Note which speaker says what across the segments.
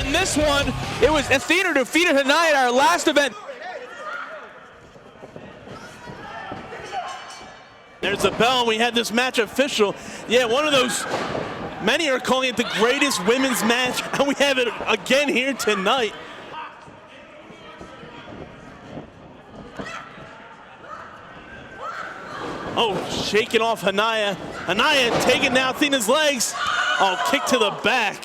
Speaker 1: in this one. It was Athena defeated Hania at our last event.
Speaker 2: There's the bell, and we had this match official. Yeah, one of those, many are calling it the greatest women's match, and we have it again here tonight. Oh, shaking off Hania. Hania taking down Athena's legs. Oh, kick to the back.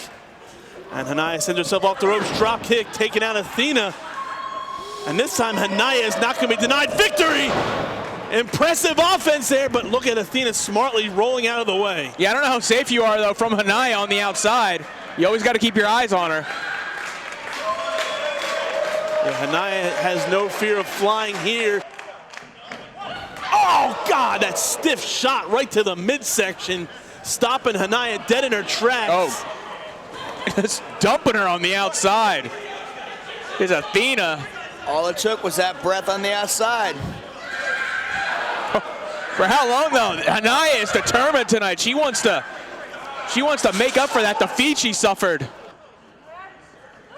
Speaker 2: And Hania sends herself off the ropes, drop kick, taking out Athena. And this time Hania is not going to be denied victory. Impressive offense there, but look at Athena smartly rolling out of the way.
Speaker 1: Yeah, I don't know how safe you are, though, from Hania on the outside. You always got to keep your eyes on her.
Speaker 2: Yeah, Hania has no fear of flying here. Oh, God, that stiff shot right to the midsection, stopping Hania dead in her tracks.
Speaker 1: Oh, just dumping her on the outside. Here's Athena.
Speaker 3: All it took was that breath on the outside.
Speaker 1: For how long, though? Hania is determined tonight. She wants to make up for that defeat she suffered.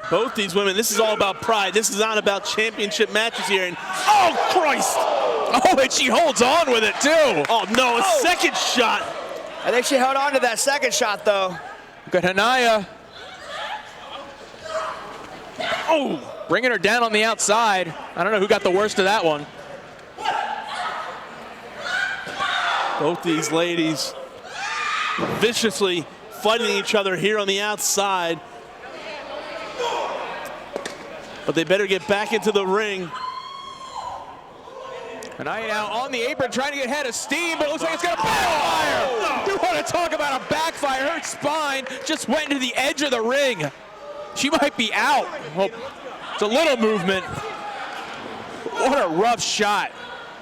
Speaker 2: Both these women, this is all about pride. This is not about championship matches here. And oh, Christ!
Speaker 1: Oh, and she holds on with it, too.
Speaker 2: Oh, no, a second shot.
Speaker 3: I think she held on to that second shot, though.
Speaker 1: Look at Hania.
Speaker 2: Oh!
Speaker 1: Bringing her down on the outside. I don't know who got the worst of that one.
Speaker 2: Both these ladies viciously fighting each other here on the outside. But they better get back into the ring.
Speaker 1: Hania now on the apron trying to get ahead of steam, but it looks like it's going to backfire. You want to talk about a backfire. Her spine just went into the edge of the ring. She might be out. Oh, it's a little movement. What a rough shot.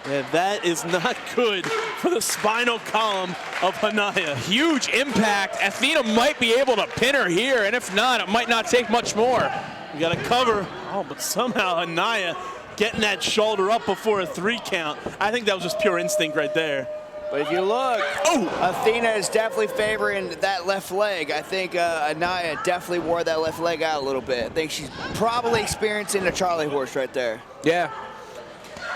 Speaker 2: Yeah, that is not good for the spinal column of Hania.
Speaker 1: Huge impact. Athena might be able to pin her here, and if not, it might not take much more.
Speaker 2: We got to cover. Oh, but somehow Hania getting that shoulder up before a 3 count. I think that was just pure instinct right there.
Speaker 3: But if you look, Athena is definitely favoring that left leg. I think Hania definitely wore that left leg out a little bit. I think she's probably experiencing a Charlie horse right there.
Speaker 1: Yeah.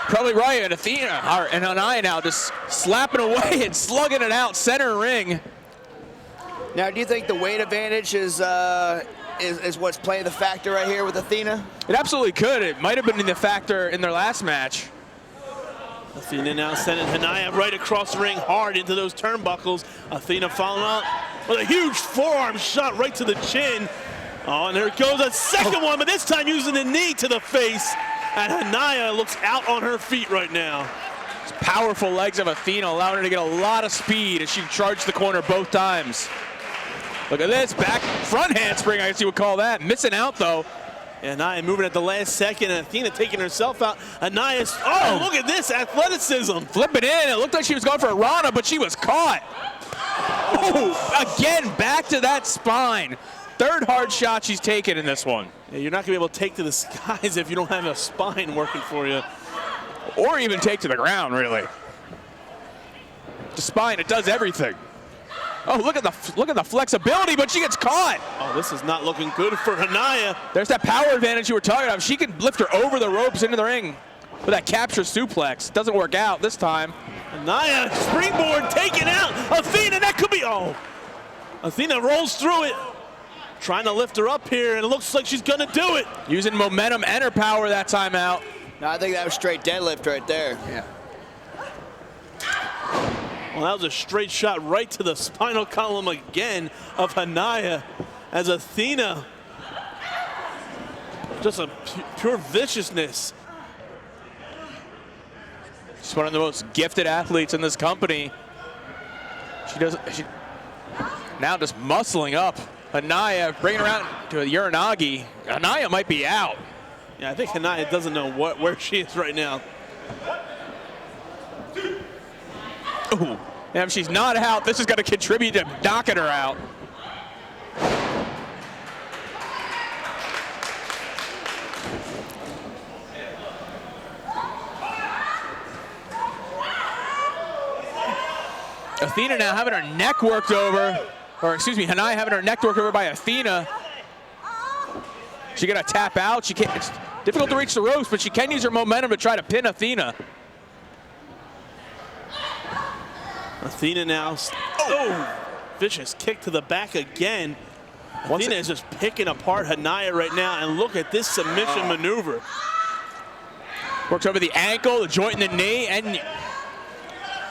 Speaker 1: Probably right, and Athena and Hania now just slapping away and slugging it out center ring.
Speaker 3: Now, do you think the weight advantage is what's playing the factor right here with Athena?
Speaker 1: It absolutely could. It might have been the factor in their last match.
Speaker 2: Athena now sending Hania right across the ring hard into those turnbuckles. Athena following up with a huge forearm shot right to the chin. Oh, and there goes a second one, but this time using the knee to the face. And Hania looks out on her feet right now.
Speaker 1: Powerful legs of Athena allowing her to get a lot of speed as she charged the corner both times. Look at this, back front handspring, I guess you would call that. Missing out, though.
Speaker 2: And Hania moving at the last second, and Athena taking herself out. Hania's, oh, look at this athleticism.
Speaker 1: Flipping in, it looked like she was going for a Rana, but she was caught. Oh, again, back to that spine. Third hard shot she's taken in this one.
Speaker 2: Yeah, you're not going to be able to take to the skies if you don't have a spine working for you.
Speaker 1: Or even take to the ground, really. The spine, it does everything. Oh, look at the flexibility, but she gets caught.
Speaker 2: Oh, this is not looking good for Hania.
Speaker 1: There's that power advantage you were talking about. She can lift her over the ropes into the ring with that capture suplex. Doesn't work out this time.
Speaker 2: Hania, springboard taken out. Athena, that could be, oh. Athena rolls through it. Trying to lift her up here, and it looks like she's gonna do it.
Speaker 1: Using momentum and her power that time out.
Speaker 3: No, I think that was straight deadlift right there. Yeah.
Speaker 2: Well, that was a straight shot right to the spinal column again of Hania as Athena. Just a pure viciousness.
Speaker 1: She's one of the most gifted athletes in this company. She now just muscling up. Hania bringing her out to a Uranagi. Hania might be out.
Speaker 2: Yeah, I think Hania doesn't know where she is right now.
Speaker 1: Ooh. And if she's not out, this is going to contribute to knocking her out. Athena now having her neck worked over, or excuse me, Hania having her neck worked over by Athena. She gonna tap out? She can't. It's difficult to reach the ropes, but she can use her momentum to try to pin Athena.
Speaker 2: Athena now. Oh! Vicious kick to the back again. Athena is just picking apart Hania right now, and look at this submission maneuver.
Speaker 1: Works over the ankle, the joint in the knee, and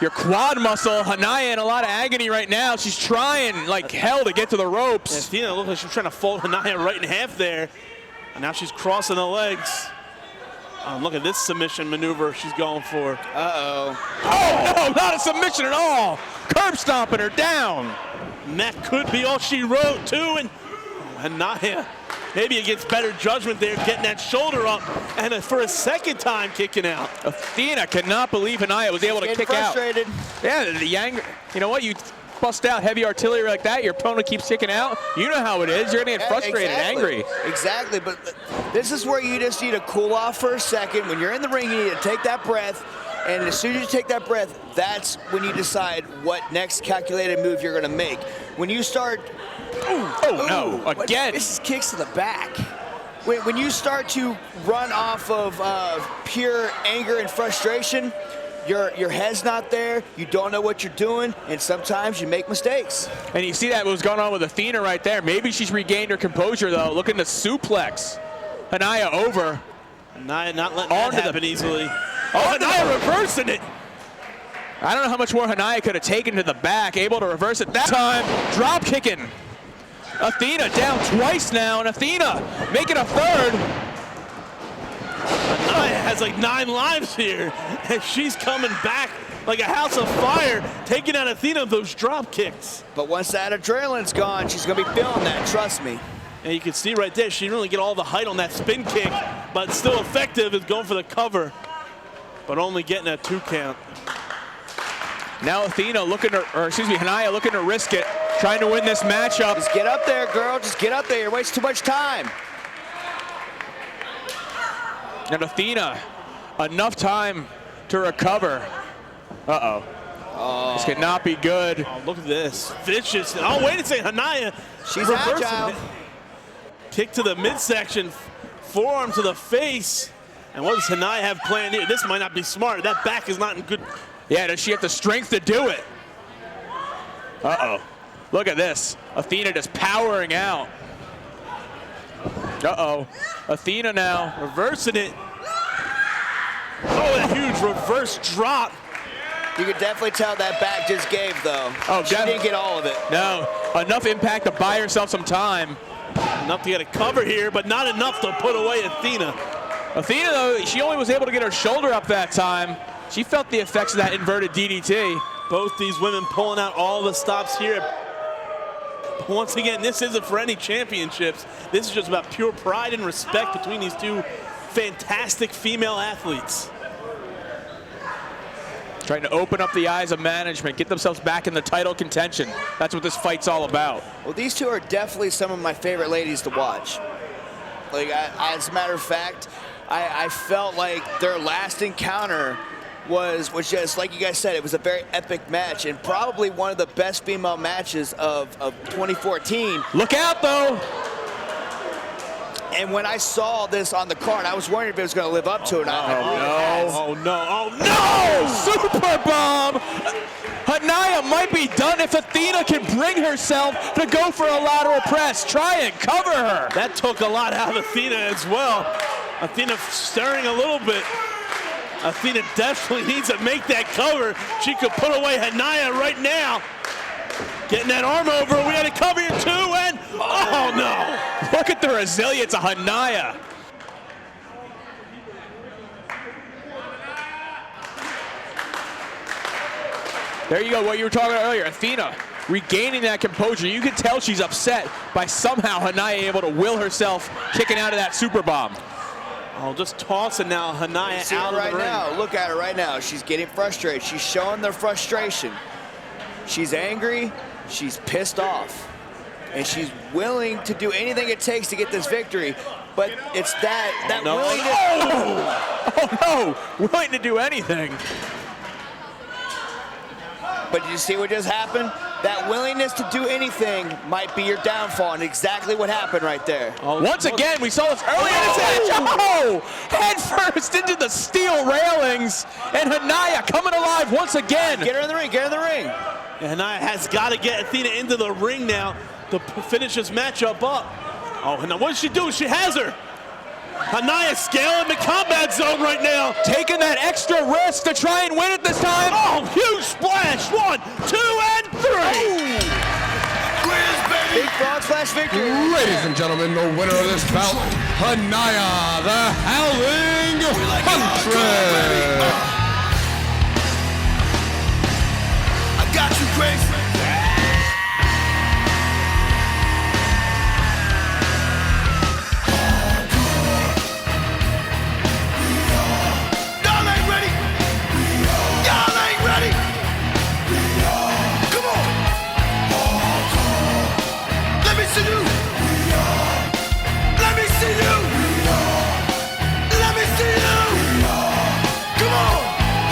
Speaker 1: your quad muscle. Hania in a lot of agony right now. She's trying like hell to get to the ropes.
Speaker 2: And Athena looks like she's trying to fold Hania right in half there. And now she's crossing the legs. Look at this submission maneuver she's going for.
Speaker 3: Uh-oh.
Speaker 1: Oh, no, not a submission at all. Curb stomping her down.
Speaker 2: And that could be all she wrote, too. And Hania, maybe against better judgment there, getting that shoulder up. And for a second time, kicking out.
Speaker 1: Athena cannot believe Hania was able to kick
Speaker 3: frustrated.
Speaker 1: out. Yeah, the anger. You know what? You bust out heavy artillery like that, your opponent keeps kicking out. You know how it is. You're going to get frustrated, angry.
Speaker 3: Exactly, but this is where you just need to cool off for a second. When you're in the ring, you need to take that breath. And as soon as you take that breath, that's when you decide what next calculated move you're going to make. When you start...
Speaker 1: no, again.
Speaker 3: This is kicks to the back. When you start to run off of pure anger and frustration, your head's not there, you don't know what you're doing, and sometimes you make mistakes.
Speaker 1: And you see that what was going on with Athena right there. Maybe she's regained her composure, though, looking to suplex Hania over.
Speaker 2: Hania not letting that happen easily.
Speaker 1: Oh,
Speaker 2: Hania reversing it.
Speaker 1: I don't know how much more Hania could have taken to the back, able to reverse it that time. Drop kicking. Athena down twice now, and Athena making a third.
Speaker 2: Hania has like 9 lives here, and she's coming back like a house of fire, taking out Athena with those drop kicks.
Speaker 3: But once that adrenaline's gone, she's going to be feeling that, trust me.
Speaker 2: And you can see right there, she didn't really get all the height on that spin kick, but still effective is going for the cover, but only getting a 2 count.
Speaker 1: Now Athena looking to, or excuse me, Hania looking to risk it, trying to win this matchup.
Speaker 3: Just get up there, girl. Just get up there. You're wasting too much time.
Speaker 1: And Athena, enough time to recover. Uh-oh. This could not be good.
Speaker 2: Oh, look at this. Vicious. Oh, wait a second. Hania.
Speaker 3: She's agile.
Speaker 2: Kick to the midsection. Forearm to the face. And what does Hania have planned here? This might not be smart. That back is not in good.
Speaker 1: Yeah, does she have the strength to do it? Uh-oh. Look at this. Athena just powering out. Uh-oh. Athena now.
Speaker 2: Reversing it. Oh, that huge reverse drop.
Speaker 3: You could definitely tell that back just gave, though.
Speaker 1: Oh,
Speaker 3: she didn't get all of it.
Speaker 1: No. Enough impact to buy herself some time.
Speaker 2: Enough to get a cover here, but not enough to put away Athena.
Speaker 1: Athena, though, she only was able to get her shoulder up that time. She felt the effects of that inverted DDT.
Speaker 2: Both these women pulling out all the stops here. Once again, this isn't for any championships. This is just about pure pride and respect between these two fantastic female athletes.
Speaker 1: Trying to open up the eyes of management, get themselves back in the title contention. That's what this fight's all about.
Speaker 3: Well, these two are definitely some of my favorite ladies to watch. Like, as a matter of fact, I felt like their last encounter was just, like you guys said, it was a very epic match and probably one of the best female matches of 2014.
Speaker 1: Look out, though.
Speaker 3: And when I saw this on the card, I was wondering if it was going to live up to it.
Speaker 2: Oh, no.
Speaker 1: Super bomb. Hania might be done if Athena can bring herself to go for a lateral press. Try and cover her.
Speaker 2: That took a lot out of Athena as well. Athena stirring a little bit. Athena definitely needs to make that cover. She could put away Hania right now. Getting that arm over. We had a cover here too, and oh no.
Speaker 1: Look at the resilience of Hania. There you go, what you were talking about earlier. Athena regaining that composure. You can tell she's upset by somehow Hania able to will herself kicking out of that super bomb.
Speaker 2: Oh, just tossing now Hania out of the ring.
Speaker 3: Now, look at her right now. She's getting frustrated. She's showing their frustration. She's angry. She's pissed off. And she's willing to do anything it takes to get this victory. But it's that willingness.
Speaker 1: Oh no, willing to do anything.
Speaker 3: But did you see what just happened? that willingness to do anything might be your downfall, and exactly what happened right there.
Speaker 1: Once again, we saw this earlier in this match. Oh! Head first into the steel railings, and Hania coming alive once again.
Speaker 3: Get her in the ring, get her in the ring.
Speaker 2: And Hania has got to get Athena into the ring now to finish this matchup up. Oh, and now what does she do? She has her. Hania scaling the combat zone right now.
Speaker 1: Taking that extra risk to try and win it this time.
Speaker 2: Oh, huge splash. 1, 2, and 3.
Speaker 3: Big frog splash victory.
Speaker 4: Ladies and gentlemen, the winner of this bout, Hania, the Howling Huntress.
Speaker 5: I got you, Grace. Y'all ain't ready. Y'all ain't ready. Come on. Let me see you. Let me see you. Let me see you. Come on.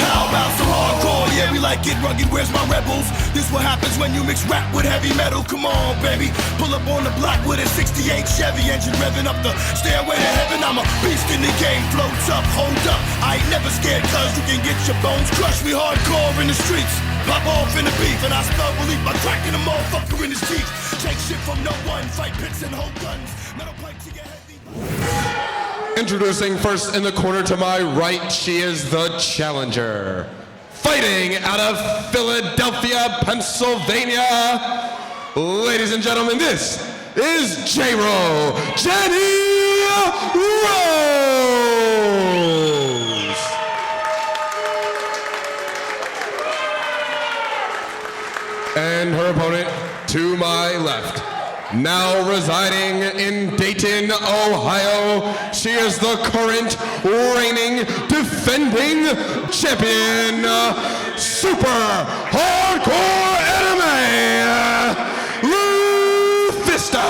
Speaker 5: How about some hardcore? Yeah, we like it rugged. Where's my rebels? This what happens when you mix rap with heavy metal. Come on, baby. Pull up on the block with a 68 Chevy engine revving up the stairway to heaven. I'm a beast in the game. Floats up, hold up. I ain't never scared, cuz you can get your bones crushed. We hardcore in the streets. Pop off in the beef, and I spell relief by cracking a motherfucker in his teeth. Take shit from no one. Fight pits and hold guns. Metal pipe to your head.
Speaker 4: Introducing first in the corner to my right, she is the challenger. Fighting out of Philadelphia, Pennsylvania. Ladies and gentlemen, this is J-Ro, Jenny Rose. And her opponent to my left. Now residing in Dayton, Ohio, she is the current reigning, defending champion, Super Hardcore Anime, Lufisto.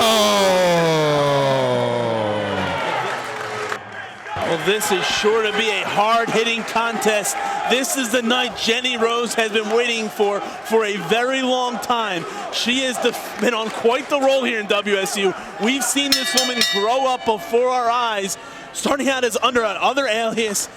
Speaker 2: Well, this is sure to be a hard-hitting contest. This is the night Jenny Rose has been waiting for a very long time. She has been on quite the roll here in WSU. We've seen this woman grow up before our eyes, starting out as under another alias,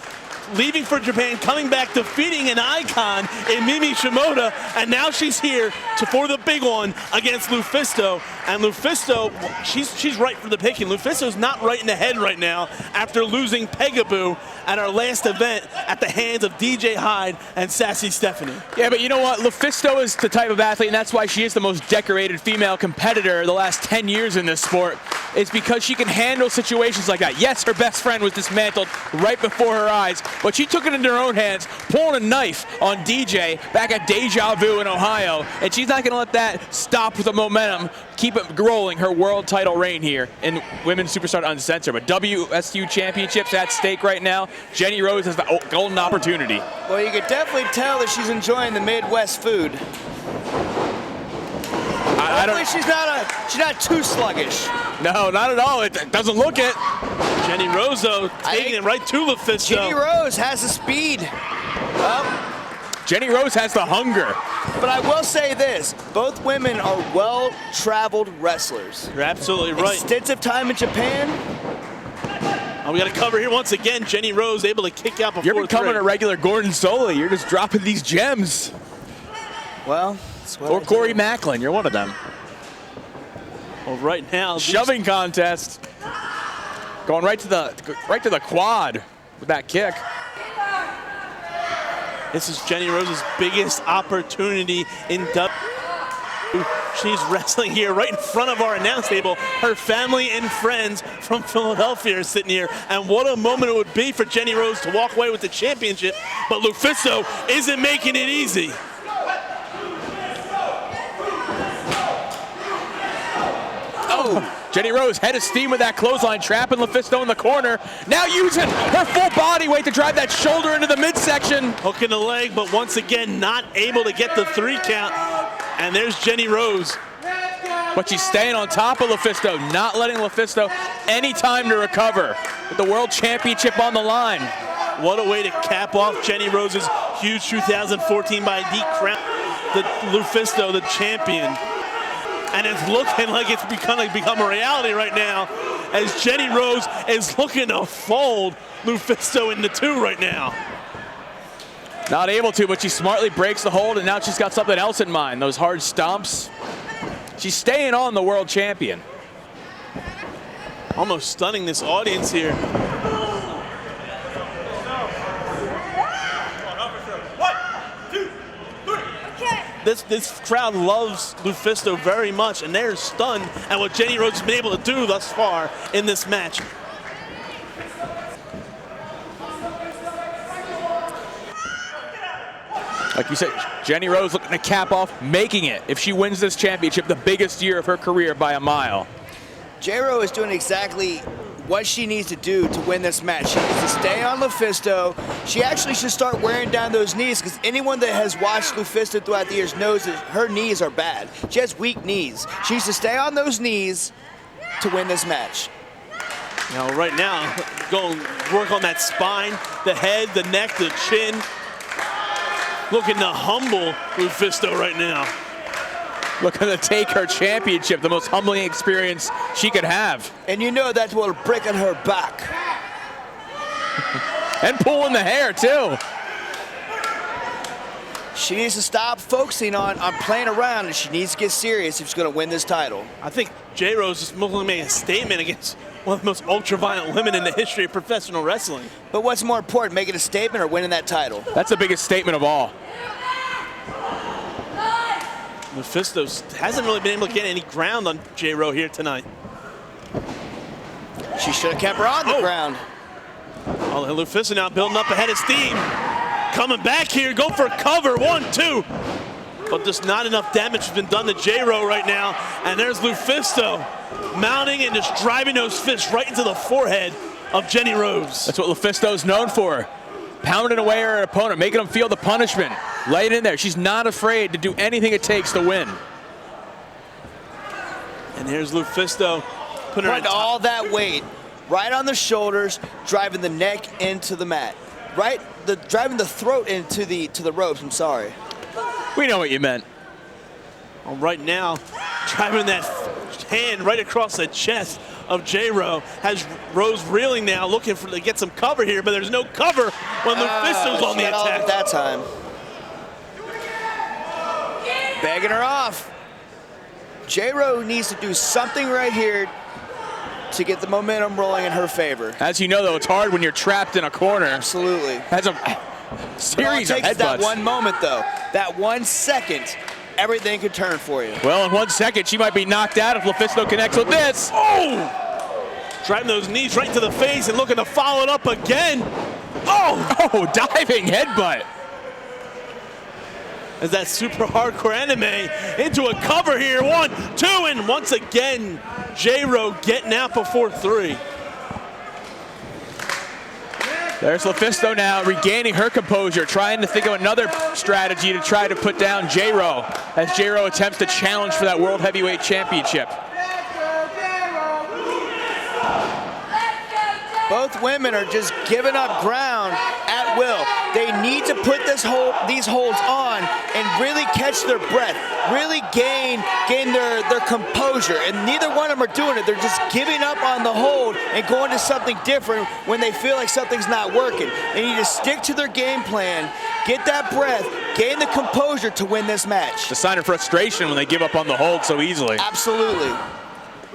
Speaker 2: leaving for Japan, coming back, defeating an icon in Mimi Shimoda, and now she's here for the big one against Lufisto. And Lufisto, she's right for the picking. Lufisto's not right in the head right now after losing Pegaboo at our last event at the hands of DJ Hyde and Sassy Stephanie.
Speaker 1: Yeah, but you know what? Lufisto is the type of athlete, and that's why she is the most decorated female competitor the last 10 years in this sport. It's because she can handle situations like that. Yes, her best friend was dismantled right before her eyes, but she took it into her own hands, pulling a knife on DJ back at Deja Vu in Ohio, and she's not going to let that stop the momentum, keep it rolling, her world title reign here in Women's Superstar Uncensored. But WSU Championships at stake right now. Jenny Rose has the golden opportunity.
Speaker 3: Well, you could definitely tell that she's enjoying the Midwest food. Hopefully she's not too sluggish.
Speaker 1: No, not at all. It doesn't look it.
Speaker 2: Jenny Rose, though, taking it right to Lufisto.
Speaker 3: Jenny Rose has the speed.
Speaker 1: Jenny Rose has the hunger.
Speaker 3: But I will say this, both women are well-traveled wrestlers.
Speaker 2: You're absolutely right.
Speaker 3: Extensive time in Japan.
Speaker 2: Oh, we got to cover here once again. Jenny Rose able to kick out before
Speaker 1: You're becoming a regular Gordon Soley. You're just dropping these gems.
Speaker 3: Well, that's what
Speaker 1: or Corey Macklin, you're one of them.
Speaker 2: Well, right now,
Speaker 1: shoving contest. Going right to the quad with that kick.
Speaker 2: This is Jenny Rose's biggest opportunity in W. She's wrestling here right in front of our announce table. Her family and friends from Philadelphia are sitting here. And what a moment it would be for Jenny Rose to walk away with the championship. But Lufisto isn't making it easy.
Speaker 1: Oh, Jenny Rose head of steam with that clothesline, trapping Lufisto in the corner. Now using her full body weight to drive that shoulder into the midsection.
Speaker 2: Hooking the leg, but once again not able to get the 3 count. And there's Jenny Rose.
Speaker 1: But she's staying on top of Lufisto, not letting Lufisto any time to recover. With the World Championship on the line.
Speaker 2: What a way to cap off Jenny Rose's huge 2014 by D crown. the Lufisto, the champion. And it's looking like it's become a reality right now as Jenny Rose is looking to fold Lufisto into two right now.
Speaker 1: Not able to, but she smartly breaks the hold, and now she's got something else in mind. Those hard stomps. She's staying on the world champion.
Speaker 2: Almost stunning this audience here. This crowd loves Lufisto very much, and they're stunned at what Jenny Rose has been able to do thus far in this match.
Speaker 1: Like you said, Jenny Rose looking to cap off making it. If she wins this championship, the biggest year of her career by a mile.
Speaker 3: J-Ro is doing exactly what she needs to do to win this match. She needs to stay on Lufisto. She actually should start wearing down those knees, because anyone that has watched Lufisto throughout the years knows that her knees are bad. She has weak knees. She needs to stay on those knees to win this match.
Speaker 2: Now, right now, go work on that spine, the head, the neck, the chin. Looking to humble Lufisto right now.
Speaker 1: Looking to take her championship, the most humbling experience she could have.
Speaker 3: And you know that will break on her back.
Speaker 1: And pulling the hair, too.
Speaker 3: She needs to stop focusing on playing around, and she needs to get serious if she's going to win this title.
Speaker 2: I think J-Rose is looking to make a statement against one of the most ultra-violent women in the history of professional wrestling.
Speaker 3: But what's more important, making a statement or winning that title?
Speaker 1: That's the biggest statement of all.
Speaker 2: Lufisto hasn't really been able to get any ground on J-Ro here tonight.
Speaker 3: She should have kept her on the ground.
Speaker 2: Oh, Lufisto now building up ahead of steam. Coming back here, go for cover, 1, 2. But just not enough damage has been done to J-Ro right now. And there's Lufisto mounting and just driving those fists right into the forehead of Jenny Rose.
Speaker 1: That's what Lufisto's known for. Pounding away her opponent, making them feel the punishment. Lay it in there. She's not afraid to do anything it takes to win.
Speaker 2: And here's Lufisto putting her
Speaker 3: all that weight right on the shoulders, driving the neck into the mat. Driving the throat into the ropes, I'm sorry.
Speaker 1: We know what you meant.
Speaker 2: Well, right now, driving that hand right across the chest of J-Ro. Has Rose reeling now, looking to get some cover here, but there's no cover when Lufisto's on the attack.
Speaker 3: That time. Begging her off. J-Ro needs to do something right here to get the momentum rolling in her favor.
Speaker 1: As you know, though, it's hard when you're trapped in a corner.
Speaker 3: Absolutely.
Speaker 1: That's a series of headbutts.
Speaker 3: That one moment, though. That 1 second, everything could turn for you.
Speaker 1: Well, in 1 second, she might be knocked out if Lufisto connects with this.
Speaker 2: Oh! Driving those knees right to the face and looking to follow it up again.
Speaker 1: Oh, diving headbutt.
Speaker 2: As that super hardcore anime into a cover here. 1, 2, and once again, J-Ro getting out before 3.
Speaker 1: There's Lufisto now regaining her composure, trying to think of another strategy to try to put down J-Ro as J-Ro attempts to challenge for that World Heavyweight Championship.
Speaker 3: Both women are just giving up ground at will. They need to put these holds on and really catch their breath, really gain their composure. And neither one of them are doing it. They're just giving up on the hold and going to something different when they feel like something's not working. They need to stick to their game plan, get that breath, gain the composure to win this match.
Speaker 1: It's a sign of frustration when they give up on the hold so easily.
Speaker 3: Absolutely.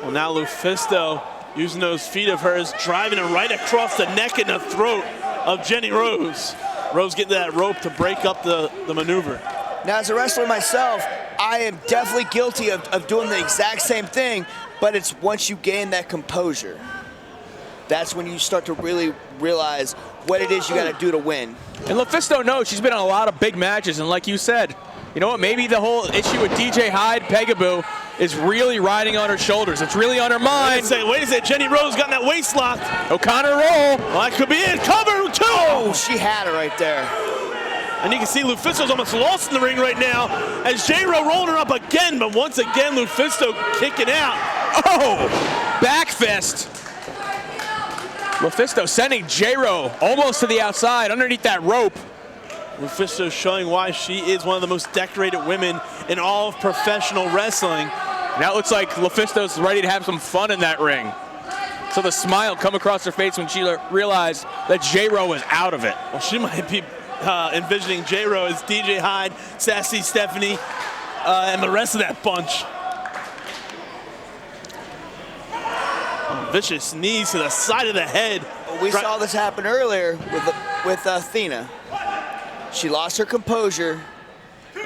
Speaker 2: Well, now Lufisto using those feet of hers, driving it right across the neck and the throat of Jenny Rose. Rose getting that rope to break up the maneuver.
Speaker 3: Now, as a wrestler myself, I am definitely guilty of doing the exact same thing, but it's once you gain that composure, that's when you start to really realize what it is you got to do to win.
Speaker 1: And Lufisto knows she's been in a lot of big matches, and like you said, you know what, maybe the whole issue with DJ Hyde, Peekaboo, is really riding on her shoulders. It's really on her mind.
Speaker 2: Wait a second, Jenny Rose got in that waist lock.
Speaker 1: O'Connor roll.
Speaker 2: Well, that could be it. Cover, 2.
Speaker 3: Oh, she had it right there.
Speaker 2: And you can see Lufisto's almost lost in the ring right now as J-Ro rolling her up again, but once again, Lufisto kicking out.
Speaker 1: Oh, back fist. Lufisto sending J-Ro almost to the outside underneath that rope.
Speaker 2: Lufisto showing why she is one of the most decorated women in all of professional wrestling.
Speaker 1: Now it looks like Lufisto's ready to have some fun in that ring. So the smile come across her face when she realized that J-Ro was out of it.
Speaker 2: Well, she might be envisioning J-Ro as DJ Hyde, Sassy, Stephanie, and the rest of that bunch. Vicious knees to the side of the head.
Speaker 3: We saw this happen earlier with Athena. She lost her composure.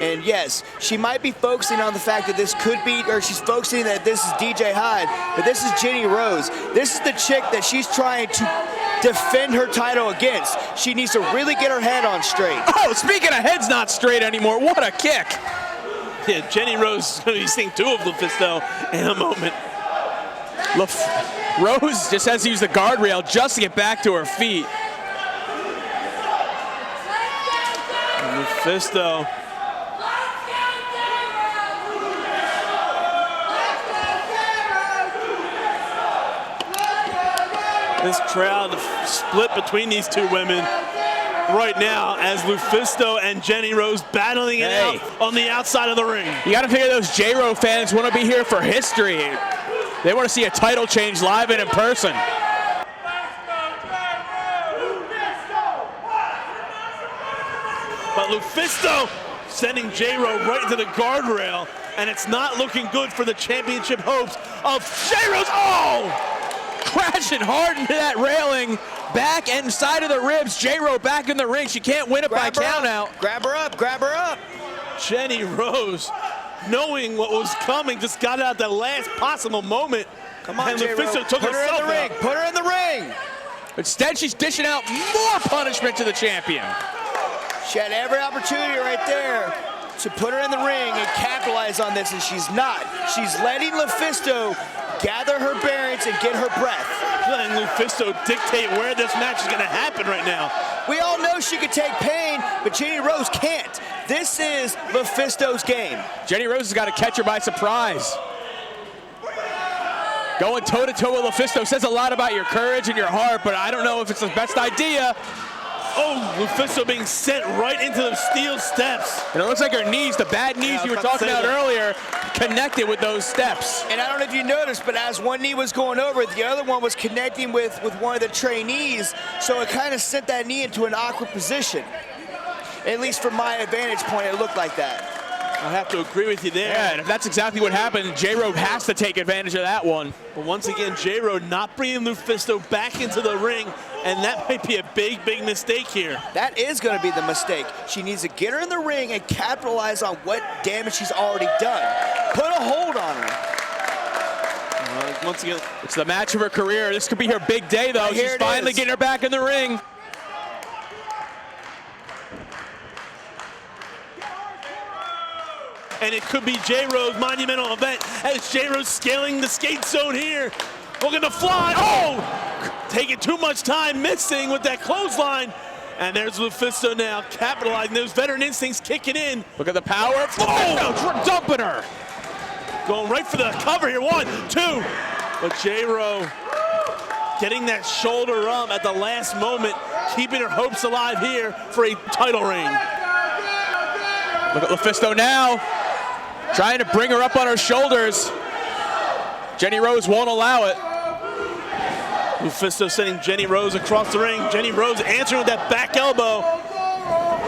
Speaker 3: And yes, she might be focusing on the fact that this could be, or she's focusing that this is DJ Hyde, but this is Jenny Rose. This is the chick that she's trying to defend her title against. She needs to really get her head on straight.
Speaker 1: Oh, speaking of heads not straight anymore, what a kick.
Speaker 2: Yeah, Jenny Rose is going to be seeing two of Lufisto in a moment.
Speaker 1: Rose just has to use the guardrail just to get back to her feet.
Speaker 2: And Lufisto. This crowd split between these two women right now as Lufisto and Jenny Rose battling it out on the outside of the ring.
Speaker 1: You got to figure those J-Ro fans want to be here for history. They want to see a title change live and in person.
Speaker 2: But Lufisto sending J-Ro right into the guardrail, and it's not looking good for the championship hopes of J-Ro's. Oh!
Speaker 1: Crashing hard into that railing, back inside of the ribs. J-Ro back in the ring. She can't win it by count out.
Speaker 3: Grab her up, grab her up.
Speaker 2: Jenny Rose, knowing what was coming, just got out the last possible moment.
Speaker 3: Come on,
Speaker 2: and
Speaker 3: J-Ro.
Speaker 2: Lufisto took
Speaker 3: Put her in the ring.
Speaker 2: out.
Speaker 3: Put her in the ring.
Speaker 1: Instead, she's dishing out more punishment to the champion.
Speaker 3: She had every opportunity right there to put her in the ring and capitalize on this, and she's not. She's letting Lufisto gather her bearings and get her breath.
Speaker 2: Letting Lufisto dictate where this match is going to happen right now.
Speaker 3: We all know she could take pain, but Jenny Rose can't. This is Lufisto's game.
Speaker 1: Jenny Rose has got to catch her by surprise. Going toe-to-toe with Lufisto says a lot about your courage and your heart, but I don't know if it's the best idea.
Speaker 2: Oh, Lufisto being sent right into the steel steps.
Speaker 1: And it looks like her knees, the bad knees you were talking about earlier, connected with those steps.
Speaker 3: And I don't know if you noticed, but as one knee was going over, the other one was connecting with one of the trainees, so it kind of sent that knee into an awkward position. At least from my vantage point, it looked like that.
Speaker 2: I have to agree with you there.
Speaker 1: Yeah, and if that's exactly what happened, J-Ro has to take advantage of that one.
Speaker 2: But once again, J-Ro not bringing Lufisto back into the ring, and that might be a big, big mistake here.
Speaker 3: That is going to be the mistake. She needs to get her in the ring and capitalize on what damage she's already done. Put a hold on her.
Speaker 2: Once again,
Speaker 1: it's the match of her career. This could be her big day, though. She's finally getting her back in the ring.
Speaker 2: and it could be J-Ro's monumental event as J-Ro's scaling the skate zone here. Looking to fly. Oh! Taking too much time, missing with that clothesline. And there's Lufisto now capitalizing. Those veteran instincts kicking in.
Speaker 1: Look at the power. Oh! Dumping her.
Speaker 2: Going right for the cover here. 1, 2. But J-Ro getting that shoulder up at the last moment, keeping her hopes alive here for a title reign.
Speaker 1: Look at Lufisto now, trying to bring her up on her shoulders. Jenny Rose won't allow it.
Speaker 2: Lufisto sending Jenny Rose across the ring. Jenny Rose answering with that back elbow.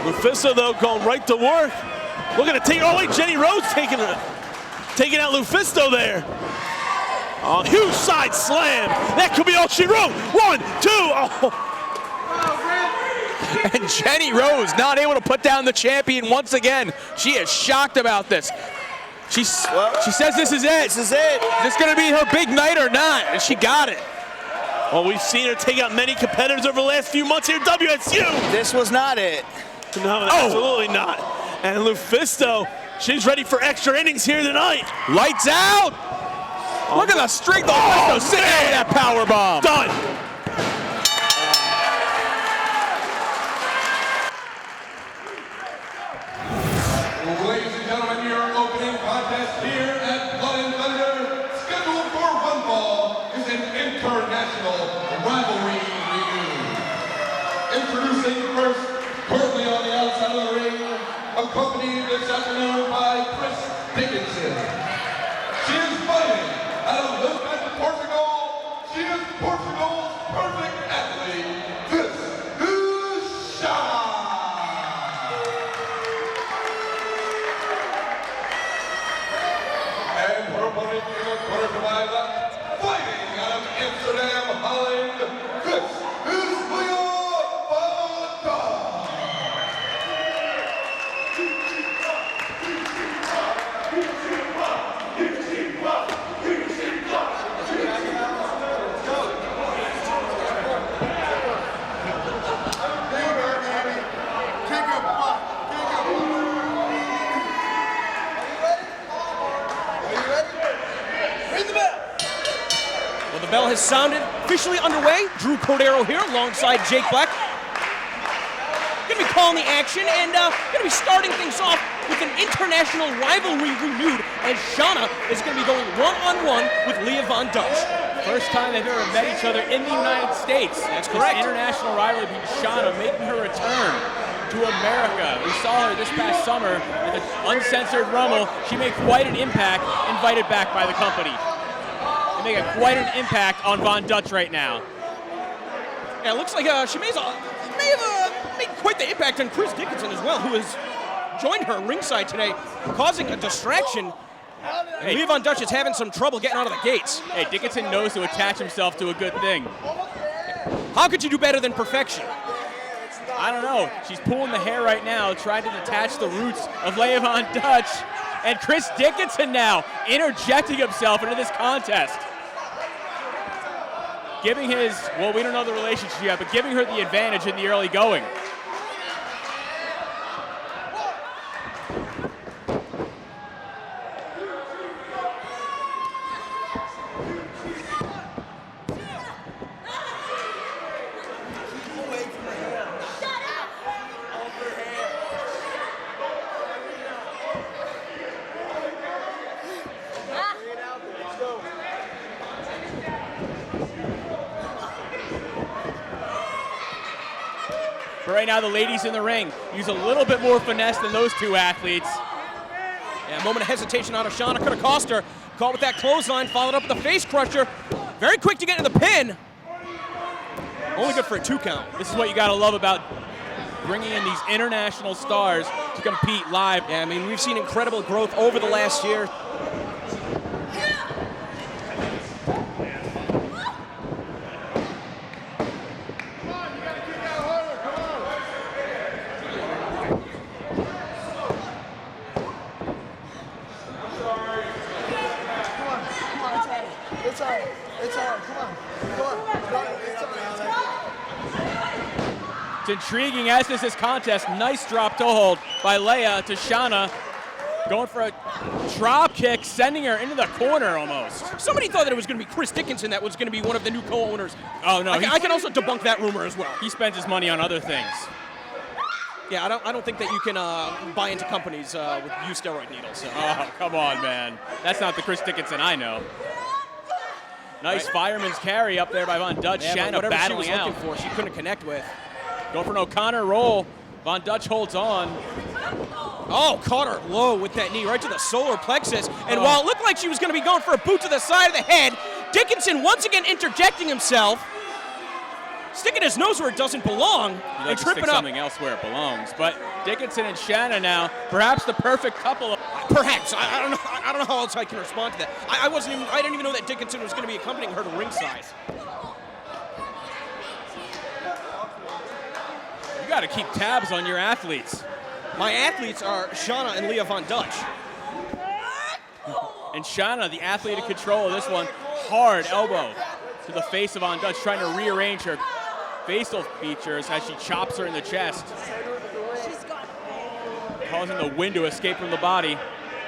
Speaker 2: Lufisto, though, going right to work. Looking to take, oh wait, Jenny Rose taking out Lufisto there. Oh, huge side slam. That could be all she wrote. 1, 2, oh.
Speaker 1: And Jenny Rose not able to put down the champion once again. She is shocked about this. She says this is it.
Speaker 3: This is it.
Speaker 1: Is this going to be her big night or not? And she got it.
Speaker 2: Well, we've seen her take out many competitors over the last few months here at WSU.
Speaker 3: This was not it.
Speaker 2: No, absolutely not. And Lufisto, she's ready for extra innings here tonight.
Speaker 1: Lights out. Look at the strength of Lufisto sitting there with that power bomb.
Speaker 2: Done.
Speaker 4: Ladies and gentlemen, your opening contest here at Blood and Thunder, scheduled for one fall, is an international rivalry reunion. Introducing first, currently on the outside of accompanied this afternoon by Chris Dickinson. She is fighting out of Lisbon, Portugal. She is Portugal's perfect athlete. This is Shana. And her opponent in the corner to my left, fighting out of Amsterdam, Holland. This is Leah.
Speaker 6: The bell has sounded, officially underway. Drew Cordero here alongside Jake Black. Going to be calling the action and going to be starting things off with an international rivalry renewed as Shana is going to be going one-on-one with Leah Von Dutch.
Speaker 1: First time they've ever met each other in the United States.
Speaker 6: That's correct.
Speaker 1: This international rivalry between Shana making her return to America. We saw her this past summer at the Uncensored Rumble. She made quite an impact, invited back by the company. They make quite an impact on Von Dutch right now.
Speaker 6: Yeah, it looks like she may have made quite the impact on Chris Dickinson as well, who has joined her ringside today, causing a distraction. And Leah Von Dutch is having some trouble getting out of the gates.
Speaker 1: Hey, Dickinson knows to attach himself to a good thing.
Speaker 6: How could you do better than perfection?
Speaker 1: I don't know. She's pulling the hair right now, trying to detach the roots of Leah Von Dutch. And Chris Dickinson now interjecting himself into this contest. Giving his, well, we don't know the relationship yet, but giving her the advantage in the early going. But right now, the ladies in the ring use a little bit more finesse than those two athletes.
Speaker 6: Yeah, a moment of hesitation out of Shana could have cost her. Caught with that clothesline, followed up with a face crusher. Very quick to get to the pin. Only good for a 2 count.
Speaker 1: This is what you got to love about bringing in these international stars to compete live.
Speaker 6: Yeah, I mean, we've seen incredible growth over the last year.
Speaker 1: It's intriguing, as is this contest. Nice drop toe hold by Leah to Shana. Going for a drop kick, sending her into the corner almost.
Speaker 6: Somebody thought that it was going to be Chris Dickinson that was going to be one of the new co-owners.
Speaker 1: Oh, no.
Speaker 6: I can also debunk that rumor as well.
Speaker 1: He spends his money on other things.
Speaker 6: Yeah, I don't think that you can buy into companies with use steroid needles. So.
Speaker 1: Oh, come on, man. That's not the Chris Dickinson I know. Nice fireman's carry up there by Von Dutch.
Speaker 6: Yeah,
Speaker 1: Shana battling
Speaker 6: she was
Speaker 1: out.
Speaker 6: looking for, she couldn't connect with.
Speaker 1: Go for an O'Connor roll. Von Dutch holds on.
Speaker 6: Oh, caught her low with that knee right to the solar plexus. And while it looked like she was going to be going for a boot to the side of the head, Dickinson once again interjecting himself, sticking his nose where it doesn't belong, and tripping up.
Speaker 1: Something else where it belongs. But Dickinson and Shana now, perhaps the perfect couple.
Speaker 6: Perhaps. I don't know. I don't know how else I can respond to that. I didn't even know that Dickinson was going to be accompanying her to ringside.
Speaker 1: You got to keep tabs on your athletes.
Speaker 6: My athletes are Shana and Leah Von Dutch.
Speaker 1: And Shana, the athlete in control of this one, hard elbow to the face of Von Dutch, trying to rearrange her facial features as she chops her in the chest, causing the wind to escape from the body.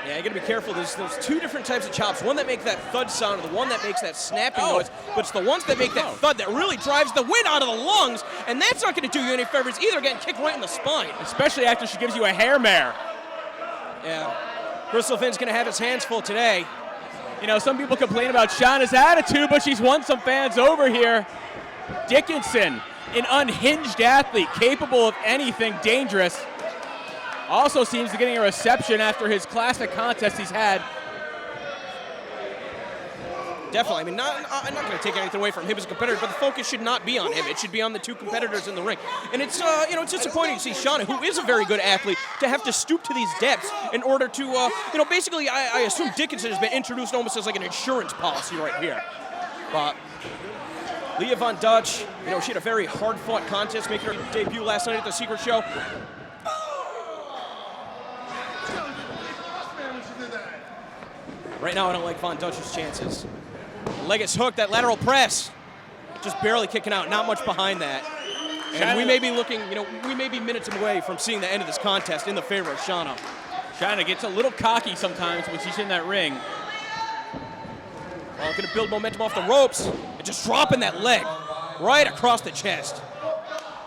Speaker 6: Yeah, you gotta be careful. There's 2 different types of chops. One that makes that thud sound, and the one that makes that snapping noise. But it's the ones that make that thud that really drives the wind out of the lungs, and that's not gonna do you any favors either, getting kicked right in the spine.
Speaker 1: Especially after she gives you a hair mare.
Speaker 6: Yeah, Bristol Finn's gonna have his hands full today.
Speaker 1: You know, some people complain about Shana's attitude, but she's won some fans over here. Dickinson, an unhinged athlete, capable of anything dangerous. Also seems to be getting a reception after his classic contest he's had.
Speaker 6: Definitely. I mean, I'm not going to take anything away from him as a competitor, but the focus should not be on him. It should be on the two competitors in the ring. And it's, it's disappointing to see Shana, who is a very good athlete, to have to stoop to these depths in order to, basically, I assume Dickinson has been introduced almost as like an insurance policy right here. But Leah Von Dutch, she had a very hard-fought contest, making her debut last night at the Secret Show. Right now, I don't like Von Dutch's chances. Leg is hooked, that lateral press. Just barely kicking out, not much behind that. And we may be looking, we may be minutes away from seeing the end of this contest in the favor of Shana.
Speaker 1: Shana gets a little cocky sometimes when she's in that ring.
Speaker 6: Well, gonna build momentum off the ropes and just dropping that leg right across the chest.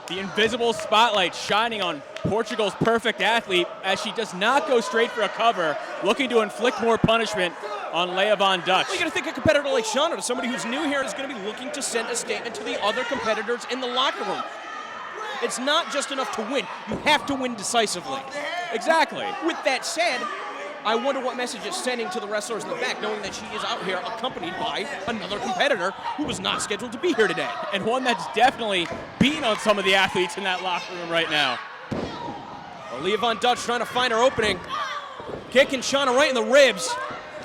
Speaker 1: The invisible spotlight shining on Portugal's perfect athlete as she does not go straight for a cover, looking to inflict more punishment on Leah Von Dutch.
Speaker 6: Well, you got to think a competitor like Shana, somebody who's new here, is going to be looking to send a statement to the other competitors in the locker room. It's not just enough to win. You have to win decisively.
Speaker 1: Exactly.
Speaker 6: With that said, I wonder what message it's sending to the wrestlers in the back, knowing that she is out here accompanied by another competitor who was not scheduled to be here today.
Speaker 1: And one that's definitely beating on some of the athletes in that locker room right now.
Speaker 6: Well, Leah Von Dutch trying to find her opening. Kicking Shana right in the ribs.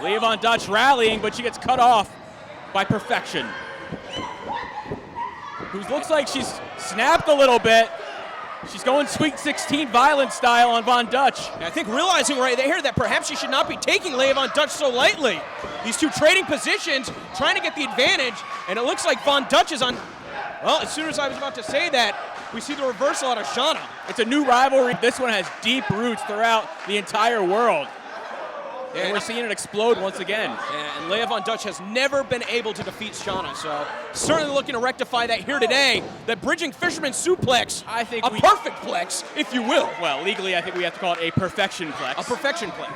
Speaker 1: Leah Von Dutch rallying, but she gets cut off by Perfection, who looks like she's snapped a little bit. She's going Sweet 16 violent style on Von Dutch.
Speaker 6: And I think realizing right there that perhaps she should not be taking Leah Von Dutch so lightly. These two trading positions, trying to get the advantage, and it looks like Von Dutch is on, well, as soon as I was about to say that, we see the reversal out of Shana.
Speaker 1: It's a new rivalry. This one has deep roots throughout the entire world. And we're seeing it explode once again.
Speaker 6: And Leah Von Dutch has never been able to defeat Shana, so certainly looking to rectify that here today. That bridging fisherman suplex,
Speaker 1: I think
Speaker 6: a perfect plex, if you will.
Speaker 1: Well, legally, I think we have to call it a perfection plex.
Speaker 6: A perfection plex.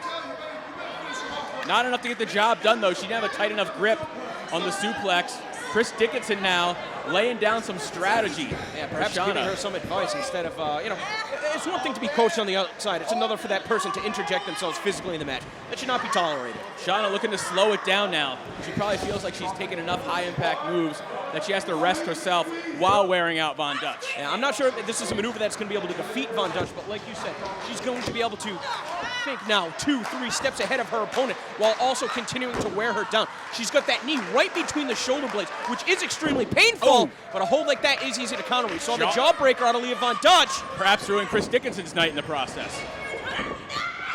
Speaker 1: Not enough to get the job done, though. She didn't have a tight enough grip on the suplex. Chris Dickinson now laying down some strategy.
Speaker 6: Yeah, perhaps giving her some advice instead of, it's one thing to be coached on the outside. It's another for that person to interject themselves physically in the match. That should not be tolerated.
Speaker 1: Shana looking to slow it down now. She probably feels like she's taken enough high-impact moves that she has to rest herself while wearing out Von Dutch.
Speaker 6: Yeah, I'm not sure if this is a maneuver that's going to be able to defeat Von Dutch, but like you said, she's going to be able to think now 2-3 steps ahead of her opponent while also continuing to wear her down. She's got that knee right between the shoulder blades, which is extremely painful, but a hold like that is easy to counter. We saw the jawbreaker out of Leah Von Dutch.
Speaker 1: Perhaps ruin Chris Dickinson's night in the process.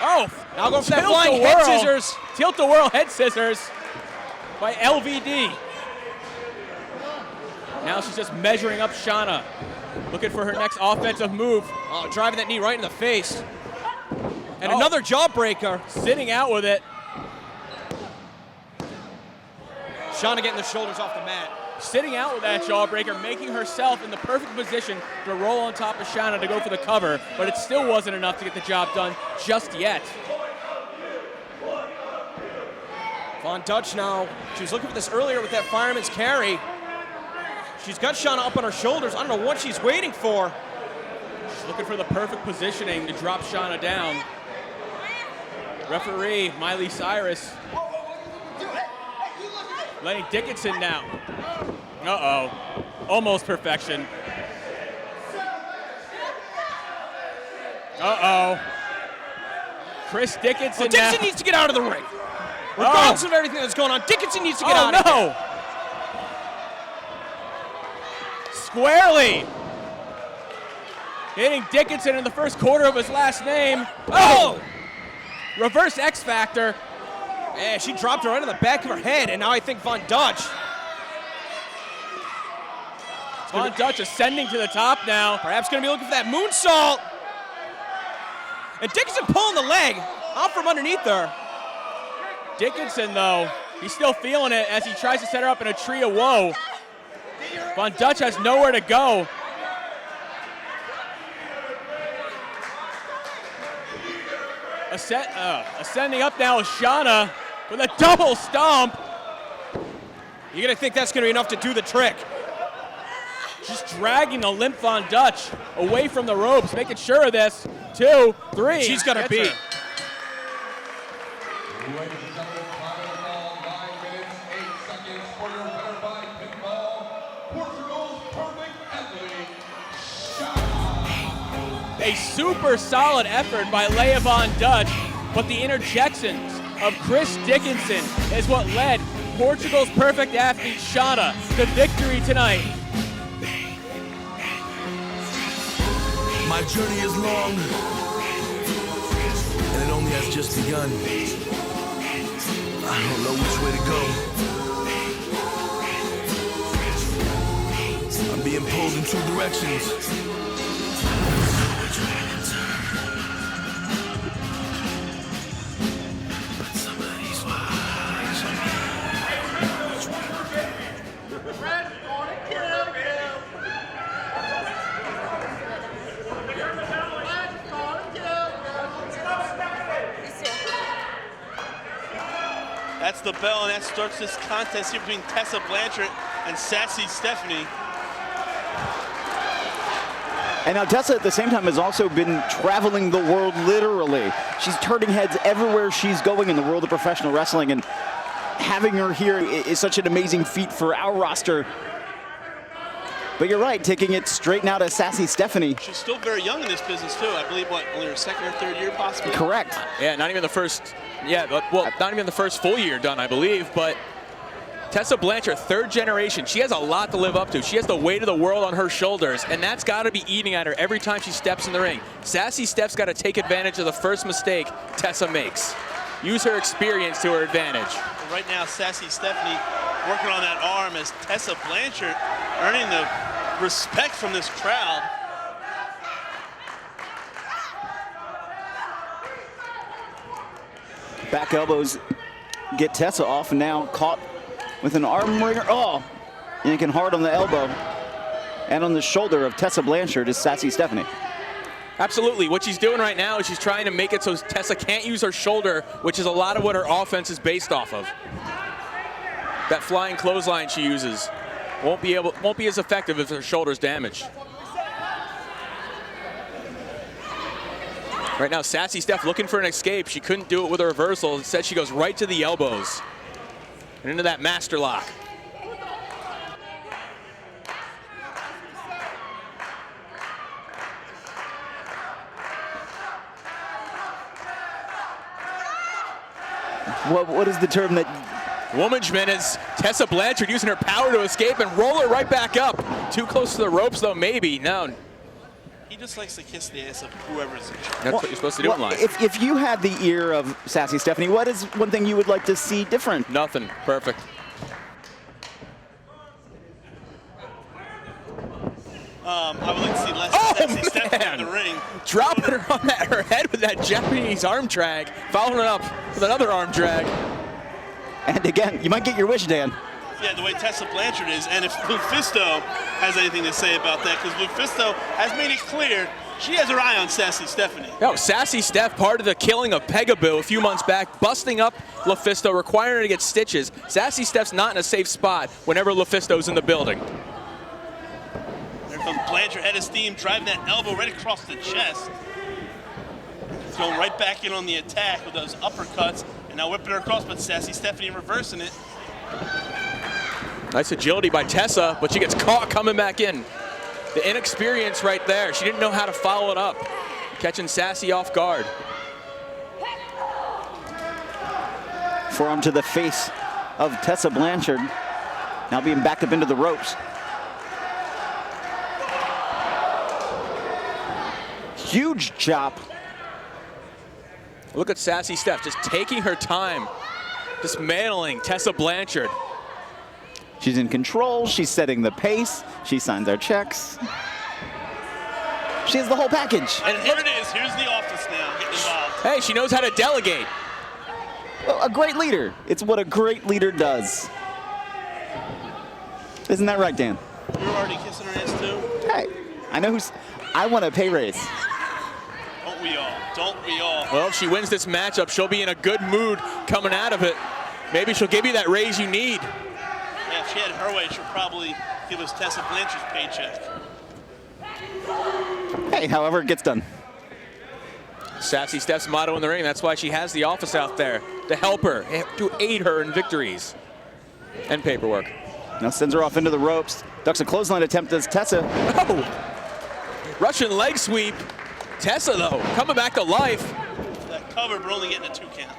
Speaker 1: Oh,
Speaker 6: now going for that flying head scissors.
Speaker 1: Tilt-a-whirl head scissors by LVD. Now she's just measuring up Shana, looking for her next offensive move.
Speaker 6: Oh, driving that knee right in the face. And another jawbreaker.
Speaker 1: Sitting out with it.
Speaker 6: Shana getting the shoulders off the mat.
Speaker 1: Sitting out with that jawbreaker, making herself in the perfect position to roll on top of Shana to go for the cover, but it still wasn't enough to get the job done just yet.
Speaker 6: Von Dutch now, she was looking for this earlier with that fireman's carry. She's got Shana up on her shoulders. I don't know what she's waiting for.
Speaker 1: She's looking for the perfect positioning to drop Shana down. Referee Miley Cyrus letting Dickinson now. Uh-oh. Almost perfection. Uh-oh. Chris Dickinson
Speaker 6: Dickinson needs to get out of the ring. Regardless of everything that's going on, Dickinson needs to get out of here.
Speaker 1: Squarely. Hitting Dickinson in the first quarter of his last name. Oh! Reverse X Factor.
Speaker 6: Yeah, she dropped her right in the back of her head, and now I think Von Dutch.
Speaker 1: Von Dutch ascending to the top now.
Speaker 6: Perhaps going to be looking for that moonsault. And Dickinson pulling the leg out from underneath her.
Speaker 1: Dickinson, though, he's still feeling it as he tries to set her up in a tree of woe. Von Dutch has nowhere to go. Ascending up now is Shana with a double stomp.
Speaker 6: You're going to think that's going to be enough to do the trick.
Speaker 1: Just dragging the limp Von Dutch away from the ropes, making sure of this. 2, 3.
Speaker 6: She's gonna
Speaker 1: Gets
Speaker 6: beat.
Speaker 1: her.
Speaker 4: Ladies and gentlemen, final ball, 9 minutes, 8 seconds for your winner by pinfall, Portugal's perfect athlete, Shana.
Speaker 1: A super solid effort by Leva Dutch, but the interjections of Chris Dickinson is what led Portugal's perfect athlete, Shana, to victory tonight.
Speaker 5: My journey is long, and it only has just begun. I don't know which way to go. I'm being pulled in 2 directions. But somebody's watching me.
Speaker 2: That's the bell, and that starts this contest here between Tessa Blanchard and Sassy Stephanie.
Speaker 7: And now Tessa at the same time has also been traveling the world literally. She's turning heads everywhere she's going in the world of professional wrestling, and having her here is such an amazing feat for our roster. But you're right, taking it straight now to Sassy Stephanie.
Speaker 2: She's still very young in this business too. I believe, what, only her 2nd or 3rd year possibly?
Speaker 7: Correct.
Speaker 1: Yeah, not even the first, well, not even the first full year done, I believe, but Tessa Blanchard, 3rd generation. She has a lot to live up to. She has the weight of the world on her shoulders, and that's got to be eating at her every time she steps in the ring. Sassy Steph's got to take advantage of the first mistake Tessa makes. Use her experience to her advantage.
Speaker 2: Right now, Sassy Stephanie working on that arm as Tessa Blanchard earning the respect from this crowd.
Speaker 7: Back elbows get Tessa off, and now caught with an arm wringer. Oh, yanking hard on the elbow and on the shoulder of Tessa Blanchard is Sassy Stephanie.
Speaker 1: Absolutely. What she's doing right now is she's trying to make it so Tessa can't use her shoulder, which is a lot of what her offense is based off of. That flying clothesline she uses won't be as effective if her shoulder's damaged. Right now, Sassy Steph looking for an escape. She couldn't do it with a reversal. Instead, she goes right to the elbows and into that master lock.
Speaker 7: What is the term that...
Speaker 1: Woman'sman is Tessa Blanchard using her power to escape and roll her right back up. Too close to the ropes, though, maybe. No.
Speaker 2: He just likes to kiss the ass of whoever's in charge.
Speaker 1: That's what you're supposed to do in life.
Speaker 7: If you had the ear of Sassy Stephanie, what is one thing you would like to see different?
Speaker 1: Nothing. Perfect.
Speaker 2: I would like to see less Sassy Stephanie in the ring.
Speaker 1: Dropping her on her head with that Japanese arm drag, following it up with another arm drag.
Speaker 7: And again, you might get your wish, Dan.
Speaker 2: Yeah, the way Tessa Blanchard is, and if Lufisto has anything to say about that, because Lufisto has made it clear she has her eye on Sassy Stephanie.
Speaker 1: Yo, Sassy Steph, part of the killing of Pegaboo a few months back, busting up Lufisto, requiring her to get stitches. Sassy Steph's not in a safe spot whenever Lufisto's in the building.
Speaker 2: There comes Blanchard, head of steam, driving that elbow right across the chest. He's going right back in on the attack with those uppercuts, and now whipping her across, but Sassy Stephanie reversing it.
Speaker 1: Nice agility by Tessa, but she gets caught coming back in. The inexperience right there. She didn't know how to follow it up. Catching Sassy off guard.
Speaker 7: Forearm to the face of Tessa Blanchard. Now being backed up into the ropes. Huge chop.
Speaker 1: Look at Sassy Steph just taking her time, dismantling Tessa Blanchard.
Speaker 7: She's in control, she's setting the pace, she signs our checks. She has the whole package.
Speaker 2: And here it is, here's the office now getting involved.
Speaker 1: Hey, she knows how to delegate.
Speaker 7: Well, a great leader. It's what a great leader does. Isn't that right, Dan?
Speaker 2: You're already kissing her ass too?
Speaker 7: Hey, I know I want a pay raise.
Speaker 2: Don't we all? Don't we all?
Speaker 1: Well, if she wins this matchup, she'll be in a good mood coming out of it. Maybe she'll give you that raise you need.
Speaker 2: Yeah, if she had her way, she'll probably give us Tessa Blanchard's paycheck.
Speaker 7: Hey, however it gets done.
Speaker 1: Sassy Steph's motto in the ring. That's why she has the office out there to help her, to aid her in victories and paperwork.
Speaker 7: Now sends her off into the ropes. Ducks a clothesline attempt as Tessa.
Speaker 1: Oh! Russian leg sweep. Tessa, though, coming back to life.
Speaker 2: That cover, but only getting a 2 count.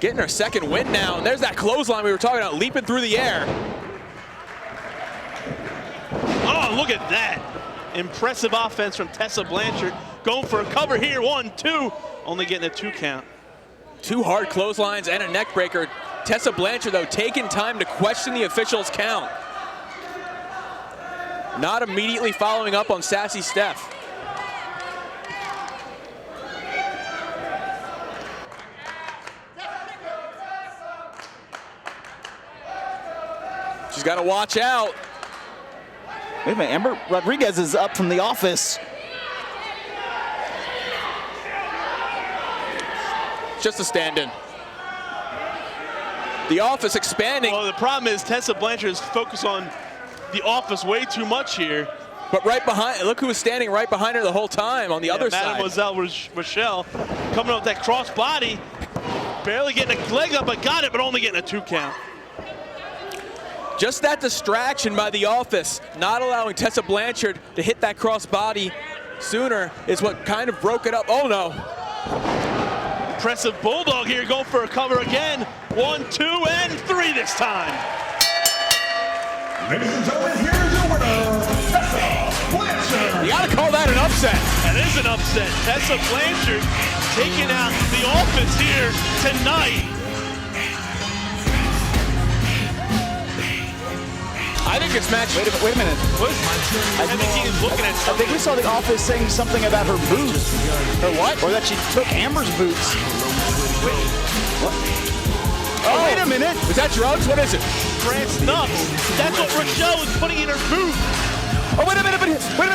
Speaker 1: Getting her second win now, and there's that clothesline we were talking about, leaping through the air.
Speaker 2: Oh, look at that. Impressive offense from Tessa Blanchard. Going for a cover here, 1, 2. Only getting a 2 count.
Speaker 1: 2 hard clotheslines and a neck breaker. Tessa Blanchard, though, taking time to question the officials' count. Not immediately following up on Sassy Steph. She's got to watch out.
Speaker 7: Wait a minute, Amber Rodriguez is up from the office.
Speaker 1: Just a stand-in. The office expanding.
Speaker 2: Well, the problem is Tessa Blanchard is focused on the office way too much here.
Speaker 1: But right behind, look who was standing right behind her the whole time on the other side.
Speaker 2: Mademoiselle Rachelle coming up with that cross body. Barely getting a leg up, but got it, but only getting a 2 count.
Speaker 1: Just that distraction by the office, not allowing Tessa Blanchard to hit that cross body sooner is what kind of broke it up. Oh no.
Speaker 2: Impressive bulldog here, going for a cover again. 1, 2, and 3 this time.
Speaker 5: Ladies and gentlemen, here's your winner, Tessa Blanchard.
Speaker 1: You gotta call that an upset.
Speaker 2: That is an upset. Tessa Blanchard taking out the office here tonight.
Speaker 1: I think this match.
Speaker 7: Wait a minute.
Speaker 2: I think he's looking at
Speaker 7: I
Speaker 2: something.
Speaker 7: think we saw the office saying something about her boots.
Speaker 1: Her what?
Speaker 7: Or that she took Amber's boots. What? Oh, wait a minute.
Speaker 1: Was that drugs? What is it?
Speaker 2: France nuts. That's what Rachelle was putting in her boot.
Speaker 7: Oh, wait a minute,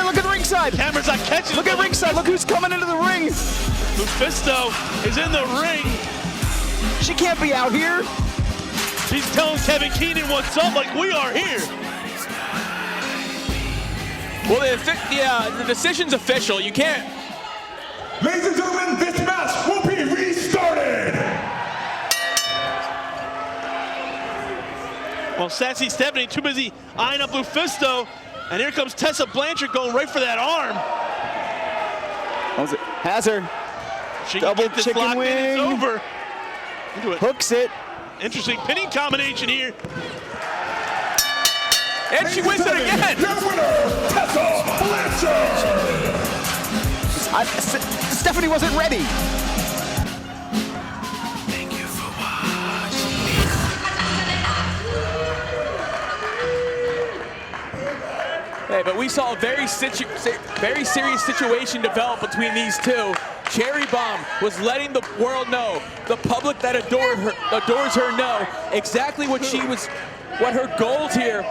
Speaker 7: look at the ringside.
Speaker 2: Camera's not catching.
Speaker 7: Look at ringside, look who's coming into the ring.
Speaker 2: Lufisto is in the ring.
Speaker 7: She can't be out here.
Speaker 2: She's telling Kevin Keenan what's up, like we are here.
Speaker 1: Well, the decision's official. You can't.
Speaker 5: Ladies and gentlemen, this match will be restarted.
Speaker 2: Well, Sassy Stephanie too busy eyeing up Lufisto, and here comes Tessa Blanchard going right for that arm.
Speaker 7: What was it? Has her.
Speaker 2: She
Speaker 7: Double
Speaker 2: can get this
Speaker 7: chicken
Speaker 2: locked in, it's
Speaker 7: wing.
Speaker 2: over. Into it.
Speaker 7: Hooks it.
Speaker 2: Interesting pinning combination here.
Speaker 1: And she wins it again.
Speaker 5: Your winner, Tessa Blanchard.
Speaker 7: Stephanie wasn't ready.
Speaker 5: Thank you for watching.
Speaker 1: Hey, but we saw a very serious situation develop between these two. Cherry Bomb was letting the world know, the public that adores her know exactly what her goals here.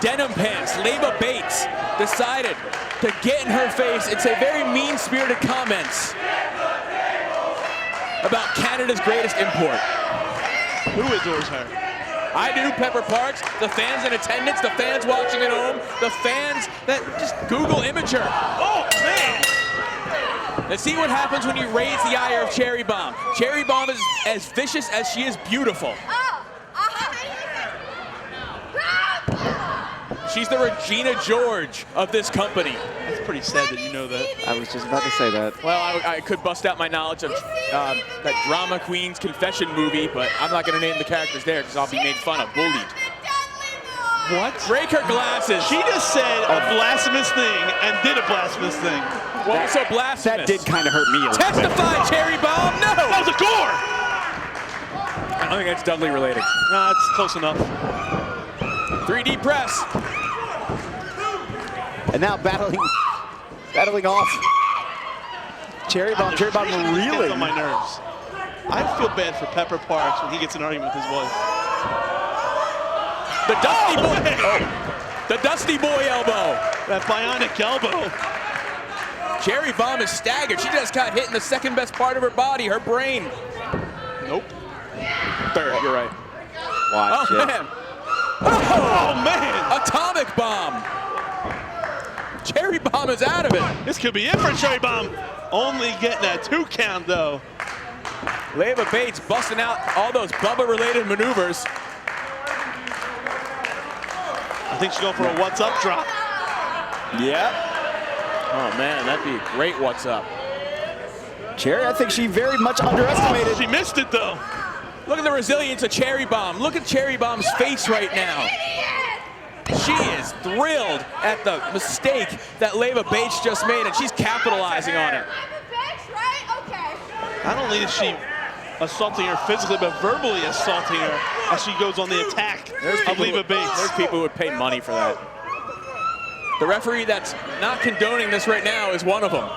Speaker 1: Denim pants, Leva Bates decided to get in her face and say very mean-spirited comments about Canada's greatest import.
Speaker 2: Who adores her?
Speaker 1: I do, Pepper Parks, the fans in attendance, the fans watching at home, the fans that just Google image her.
Speaker 2: Oh, man!
Speaker 1: Let's see what happens when you raise the ire of Cherry Bomb. Cherry Bomb is as vicious as she is beautiful. She's the Regina George of this company.
Speaker 2: That's pretty sad that you know that.
Speaker 7: I was just about to say that.
Speaker 1: Well, I could bust out my knowledge of that Drama Queen's Confession movie, but I'm not going to name the characters there because I'll be made fun of, bullied.
Speaker 2: What?
Speaker 1: Break her glasses.
Speaker 2: She just said a blasphemous thing and did a blasphemous thing.
Speaker 1: Well, so blasphemous.
Speaker 7: That did kind of hurt me a little bit.
Speaker 1: Testify, Cherry Bomb. No!
Speaker 2: That was a gore!
Speaker 1: I don't think that's Dudley related.
Speaker 2: Nah, it's close enough.
Speaker 1: 3D press.
Speaker 7: And now battling off. Cherry Bomb
Speaker 2: Gets on
Speaker 7: reeling.
Speaker 2: my nerves. I feel bad for Pepper Parks when he gets in an argument with his wife.
Speaker 1: The Dusty Boy. Oh. The Dusty Boy elbow.
Speaker 2: That bionic elbow.
Speaker 1: Cherry Bomb is staggered. She just got hit in the second best part of her body, her brain.
Speaker 2: Nope.
Speaker 1: Third, you're right.
Speaker 7: Watch
Speaker 1: Oh,
Speaker 7: it.
Speaker 1: man.
Speaker 2: Oh, man!
Speaker 1: Atomic Bomb. Cherry Bomb is out of it.
Speaker 2: This could be it for Cherry Bomb. Only getting a 2 count though.
Speaker 1: Leva Bates busting out all those Bubba-related maneuvers.
Speaker 2: I think she's going for a what's up drop.
Speaker 7: Yeah.
Speaker 1: Oh man, that'd be a great what's up.
Speaker 7: Cherry, I think she very much underestimated.
Speaker 2: She missed it though.
Speaker 1: Look at the resilience of Cherry Bomb. Look at Cherry Bomb's face right now. She is thrilled at the mistake that Leva Bates just made, and she's capitalizing on it.
Speaker 2: Not only is she assaulting her physically, but verbally assaulting her as she goes on the attack of Leva Bates.
Speaker 1: There's people who would pay money for that. The referee that's not condoning this right now is one of them.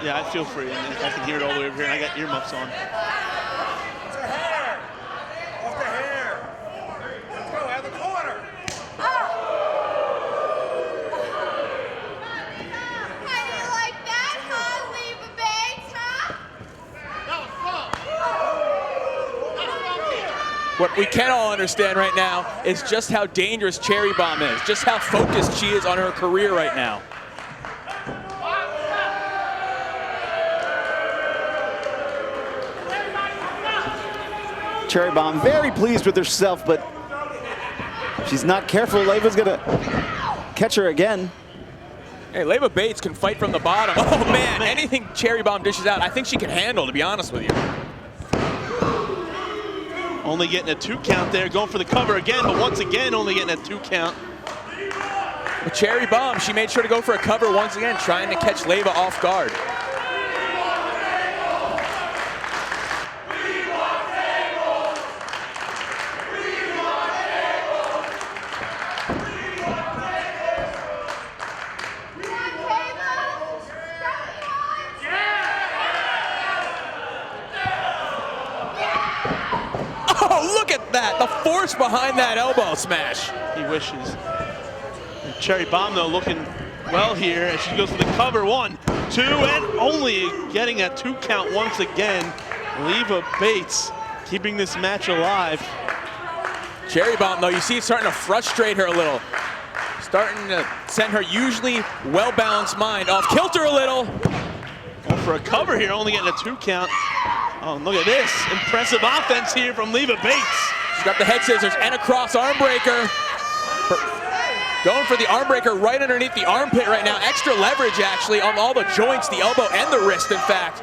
Speaker 2: Yeah, I feel for you. I can hear it all the way over here, and I got earmuffs on.
Speaker 1: What we can all understand right now is just how dangerous Cherry Bomb is, just how focused she is on her career right now.
Speaker 7: Cherry Bomb very pleased with herself, but she's not careful. Leva's gonna catch her again.
Speaker 1: Hey, Leva Bates can fight from the bottom. Oh man, anything Cherry Bomb dishes out, I think she can handle, to be honest with you.
Speaker 2: Only getting a 2 count there, going for the cover again, but once again, only getting a 2 count.
Speaker 1: But Cherry Bomb, she made sure to go for a cover once again, trying to catch Leva off guard. Look at that, the force behind that elbow smash.
Speaker 2: He wishes. And Cherry Bomb, though, looking well here as she goes for the cover. 1, 2, and only getting a 2 count once again. Leva Bates keeping this match alive.
Speaker 1: Cherry Bomb, though, you see it's starting to frustrate her a little. Starting to send her usually well-balanced mind off kilter a little.
Speaker 2: Going for a cover here, only getting a 2 count. Oh, look at this. Impressive offense here from Leva Bates.
Speaker 1: She's got the head scissors and a cross arm breaker. Going for the arm breaker right underneath the armpit right now. Extra leverage, actually, on all the joints, the elbow and the wrist, in fact.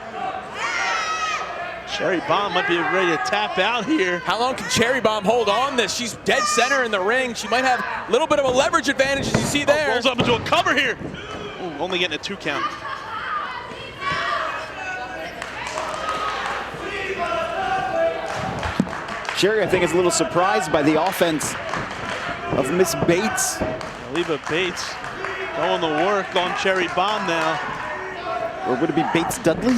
Speaker 2: Cherry Bomb might be ready to tap out here.
Speaker 1: How long can Cherry Bomb hold on this? She's dead center in the ring. She might have a little bit of a leverage advantage, as you see there.
Speaker 2: Rolls up into a cover here. Ooh, only getting a 2 count.
Speaker 7: Cherry, I think, is a little surprised by the offense of Miss Bates.
Speaker 2: Leva Bates going to work on Cherry Bomb now.
Speaker 7: Or would it be Bates Dudley?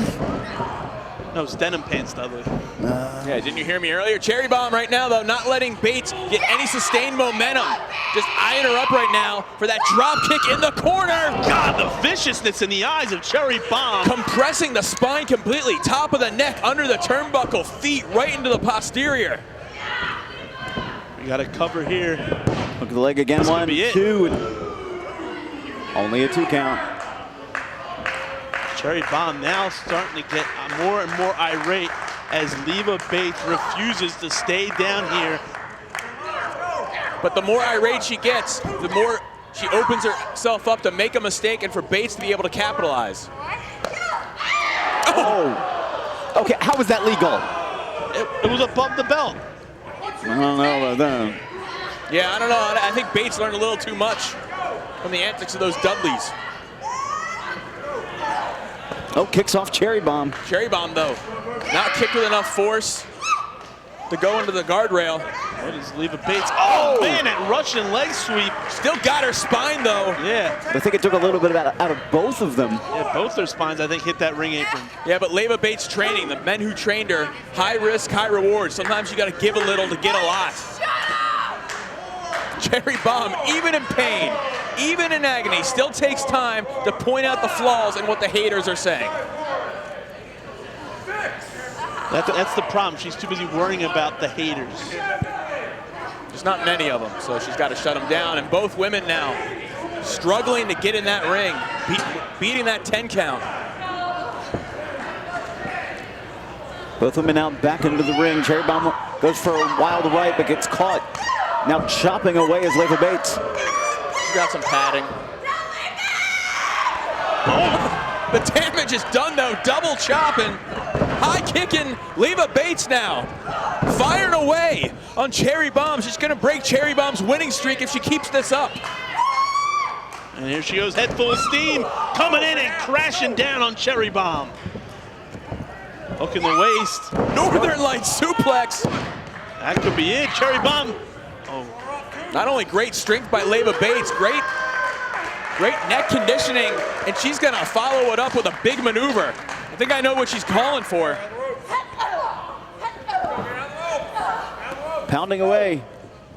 Speaker 2: No, it's Denim Pants Dudley.
Speaker 1: Yeah, didn't you hear me earlier? Cherry Bomb right now, though, not letting Bates get any sustained momentum. Just eyeing her up right now for that drop kick in the corner.
Speaker 2: God, the viciousness in the eyes of Cherry Bomb.
Speaker 1: Compressing the spine completely, top of the neck, under the turnbuckle, feet right into the posterior.
Speaker 2: We got a cover here.
Speaker 7: Look at the leg again.
Speaker 2: This could
Speaker 7: 1,
Speaker 2: be it.
Speaker 7: 2. Only a 2 count.
Speaker 2: Cherry Bomb now starting to get more and more irate as Leva Bates refuses to stay down here.
Speaker 1: But the more irate she gets, the more she opens herself up to make a mistake and for Bates to be able to capitalize.
Speaker 7: Oh. Okay, how was that legal?
Speaker 2: It was above the belt.
Speaker 7: I don't know about that.
Speaker 1: Yeah, I don't know. I think Bates learned a little too much from the antics of those Dudleys.
Speaker 7: Oh, kicks off Cherry Bomb.
Speaker 1: Cherry Bomb, though, not kicked with enough force to go into the guardrail.
Speaker 2: What is Leva Bates? Oh, man, that Russian leg sweep.
Speaker 1: Still got her spine, though.
Speaker 2: Yeah.
Speaker 7: I think it took a little bit out of both of them.
Speaker 2: Yeah, both their spines, I think, hit that ring apron.
Speaker 1: Yeah, but Leva Bates training, the men who trained her, high risk, high reward. Sometimes you got to give a little to get a lot. Cherry Bomb, even in pain, even in agony, still takes time to point out the flaws in what the haters are saying.
Speaker 2: That's the problem. She's too busy worrying about the haters.
Speaker 1: There's not many of them, so she's got to shut them down. And both women now struggling to get in that ring. beating that 10 count.
Speaker 7: Both women out back into the ring. Cherry Bomb goes for a wild right, but gets caught. Now chopping away is Leva Bates.
Speaker 1: She's got some padding. Oh, the damage is done though. Double chopping. High kicking Leva Bates now. Firing away on Cherry Bomb. She's going to break Cherry Bomb's winning streak if she keeps this up.
Speaker 2: And here she goes, head full of steam, coming in and crashing down on Cherry Bomb. Hook in the waist.
Speaker 1: Northern Lights suplex.
Speaker 2: That could be it. Cherry Bomb. Oh.
Speaker 1: Not only great strength by Leva Bates, great neck conditioning, and she's going to follow it up with a big maneuver. I think I know what she's calling for.
Speaker 7: Pounding away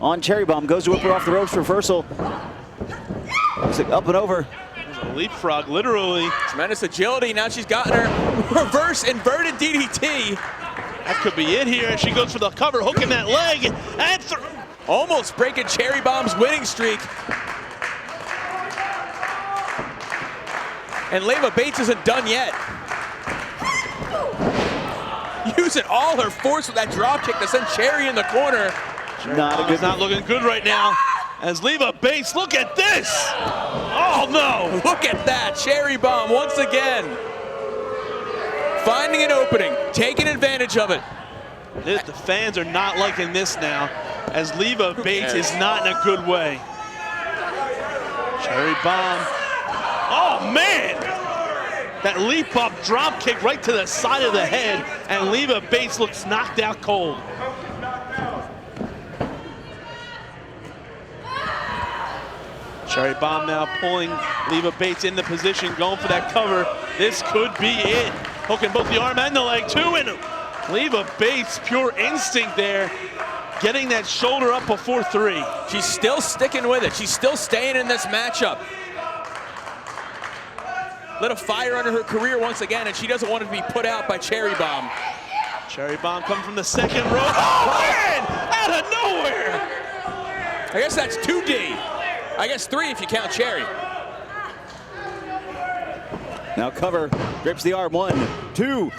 Speaker 7: on Cherry Bomb. Goes to whip her off the ropes. Reversal. Looks like up and over.
Speaker 2: A leapfrog, literally.
Speaker 1: Tremendous agility. Now she's gotten her reverse inverted DDT.
Speaker 2: That could be it here. And she goes for the cover, hooking that leg. And
Speaker 1: almost breaking Cherry Bomb's winning streak. And Leva Bates isn't done yet. Using all her force with that drop kick to send Cherry in the corner.
Speaker 2: It's not looking good right now. As Leva Bates, look at this! Oh no!
Speaker 1: Look at that, Cherry Bomb once again. Finding an opening, taking advantage of it.
Speaker 2: The fans are not liking this now, as Leva Bates is not in a good way. Cherry Bomb. Oh man! That leap up drop kick right to the side of the head, and Leva Bates looks knocked out cold. Cherry Bomb now pulling Leva Bates in the position, going for that cover. This could be it. Hooking both the arm and the leg too, and Leva Bates, pure instinct there, getting that shoulder up before 3.
Speaker 1: She's still sticking with it. She's still staying in this matchup. Lit a fire under her career once again, and she doesn't want to be put out by Cherry Bomb.
Speaker 2: Cherry Bomb coming from the second rope. Oh man! Out of nowhere!
Speaker 1: I guess that's 2D. I guess 3 if you count Cherry.
Speaker 7: Now cover, grips the arm, 1, 2.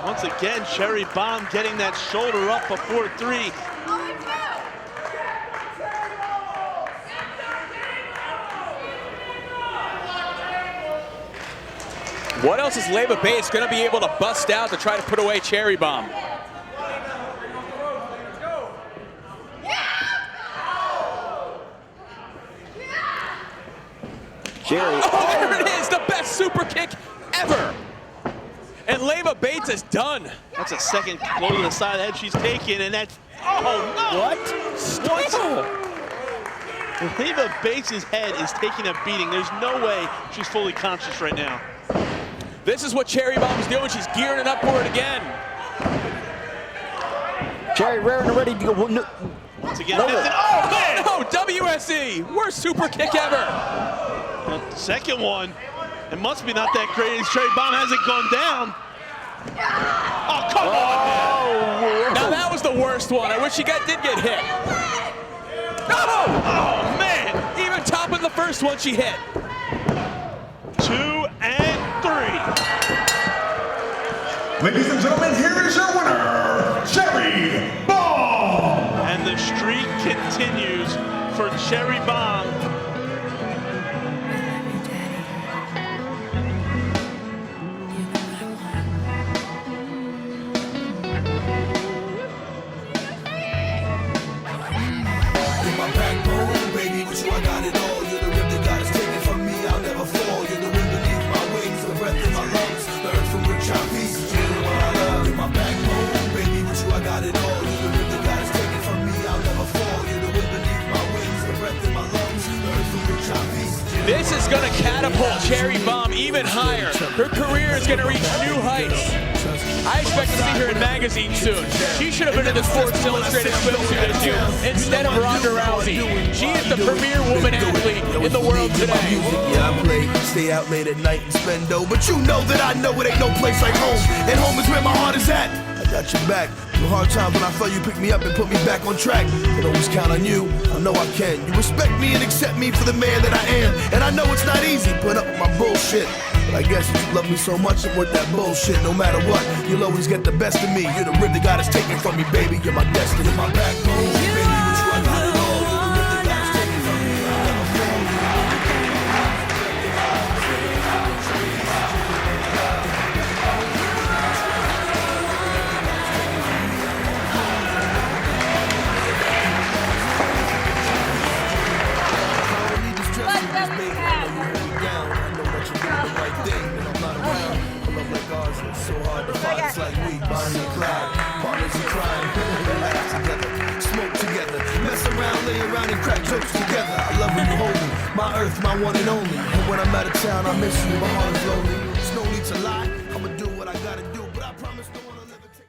Speaker 2: Once again, Cherry Bomb getting that shoulder up before 3.
Speaker 1: What else is Leva Bates going to be able to bust out to try to put away Cherry Bomb?
Speaker 7: Cherry.
Speaker 1: Oh, there it is, the best super kick ever. And Leva Bates is done.
Speaker 2: That's a second blow to the side of the head she's taking, and that's, oh no! What? Leva Bates' head is taking a beating. There's no way she's fully conscious right now.
Speaker 1: This is what Cherry Bomb's doing. She's gearing it up for it again.
Speaker 7: Cherry raring and ready to go. No.
Speaker 2: Once again, oh man!
Speaker 1: Oh, WSE, worst super kick ever.
Speaker 2: The second one, it must be not that great as Cherry Bomb hasn't gone down. Oh, come on!
Speaker 1: Now that was the worst one. I wish she did get hit.
Speaker 2: Oh man!
Speaker 1: Even topping the first one she hit.
Speaker 2: 2 and 3.
Speaker 5: Ladies and gentlemen, here is your winner, Cherry Bomb!
Speaker 2: And the streak continues for Cherry Bomb.
Speaker 5: You're my backbone, baby, with you I got it all. You're the rib that God has taken from me, I'll never fall. You're the wind beneath my wings, the breath in my lungs, the earth from which I piece. You're my backbone, baby, with you I got it all. You're the rib that God has taken from me, I'll never fall. You're the wind beneath my wings, the breath in my lungs, the earth from which I piece.
Speaker 1: This is going to catapult Cherry Bomb even higher. Her career is going to reach new heights. I expect to see her in magazines soon. She should have been in the Sports Illustrated swimsuit issue instead of Ronda Rousey. She is the premier woman athlete in the world today.
Speaker 5: Yeah, I play, stay out late at night and spend dough, but you know that I know it ain't no place like home, and home is where my heart is at. I got your back. Through hard times when I felt you pick me up and put me back on track. Can always count on you, I know I can. You respect me and accept me for the man that I am. And I know it's not easy putting up with my bullshit. But I guess if you love me so much, I'm worth that bullshit. No matter what, you'll always get the best of me. You're the rib that God has taken from me, baby. You're my destiny, my backbone. Baby, with you I got it all. You're the rib that God has taken from me. I'll never fall. So hard to find, it's like we, Bonnie and Clyde, partners in crime, laugh together, smoke together, mess around, lay around and crack jokes together. I love when you hold me, my earth, my one and only. And when I'm out of town, I miss you, my heart is lonely. There's no need to lie, I'ma do what I gotta do, but I promise no one will ever take.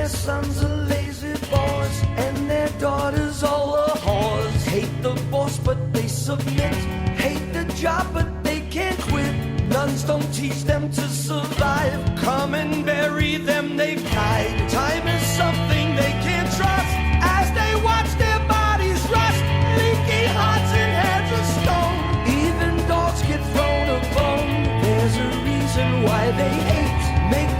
Speaker 8: Sons are lazy boys, and their daughters all are whores. Hate the boss, but they submit. Hate the job, but they can't quit. Nuns don't teach them to survive. Come and bury them, they've died. Time is something they can't trust as they watch their bodies rust. Leaky hearts and heads of stone. Even dogs get thrown a bone. There's a reason why they hate. Make